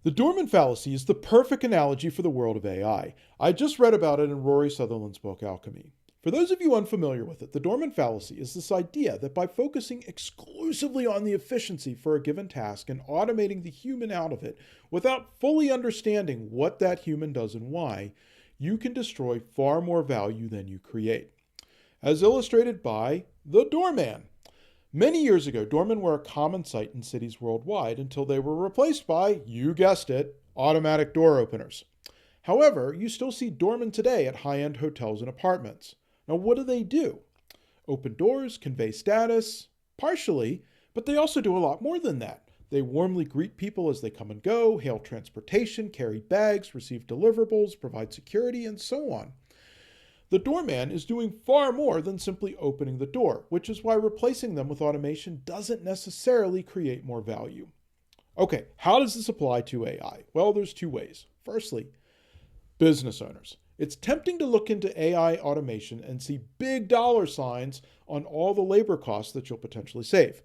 The Doorman Fallacy is the perfect analogy for the world of AI. I just read about it in Rory Sutherland's book, Alchemy. For those of you unfamiliar with it, the Doorman Fallacy is this idea that by focusing exclusively on the efficiency for a given task and automating the human out of it without fully understanding what that human does and why, you can destroy far more value than you create. As illustrated by the doorman. Many years ago, doormen were a common sight in cities worldwide until they were replaced by, you guessed it, automatic door openers. However, you still see doormen today at high-end hotels and apartments. Now, what do? Open doors, convey status, partially, but they also do a lot more than that. They warmly greet people as they come and go, hail transportation, carry bags, receive deliverables, provide security, and so on. The doorman is doing far more than simply opening the door, which is why replacing them with automation doesn't necessarily create more value. Okay, how does this apply to AI? Well, there's two ways. Firstly, business owners. It's tempting to look into AI automation and see big dollar signs on all the labor costs that you'll potentially save.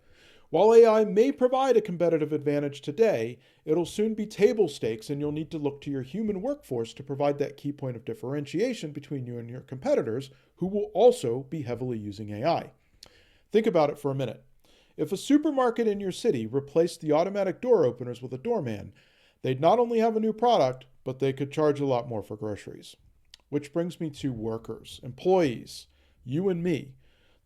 While AI may provide a competitive advantage today, it'll soon be table stakes and you'll need to look to your human workforce to provide that key point of differentiation between you and your competitors, who will also be heavily using AI. Think about it for a minute. If a supermarket in your city replaced the automatic door openers with a doorman, they'd not only have a new product, but they could charge a lot more for groceries. Which brings me to workers, employees, you and me.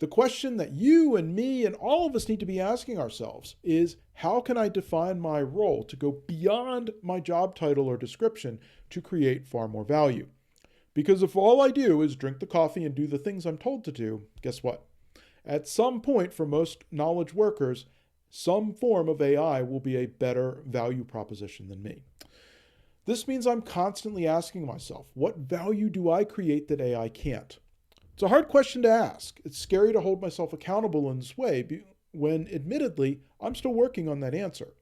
The question that you and me and all of us need to be asking ourselves is, how can I define my role to go beyond my job title or description to create far more value? Because if all I do is drink the coffee and do the things I'm told to do, guess what? At some point, for most knowledge workers, some form of AI will be a better value proposition than me. This means I'm constantly asking myself, what value do I create that AI can't? It's a hard question to ask. It's scary to hold myself accountable in this way when, admittedly, I'm still working on that answer.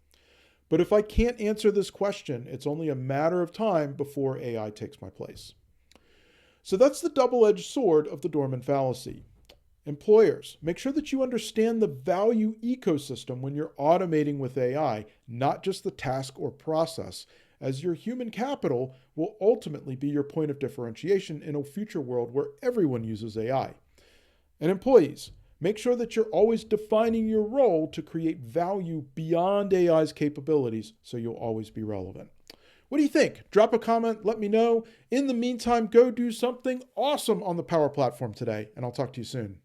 But if I can't answer this question, it's only a matter of time before AI takes my place. So that's the double-edged sword of the Doorman Fallacy. Employers, make sure that you understand the value ecosystem when you're automating with AI, not just the task or process, as your human capital will ultimately be your point of differentiation in a future world where everyone uses AI. And employees, make sure that you're always defining your role to create value beyond AI's capabilities so you'll always be relevant. What do you think? Drop a comment, let me know. In the meantime, go do something awesome on the Power Platform today, and I'll talk to you soon.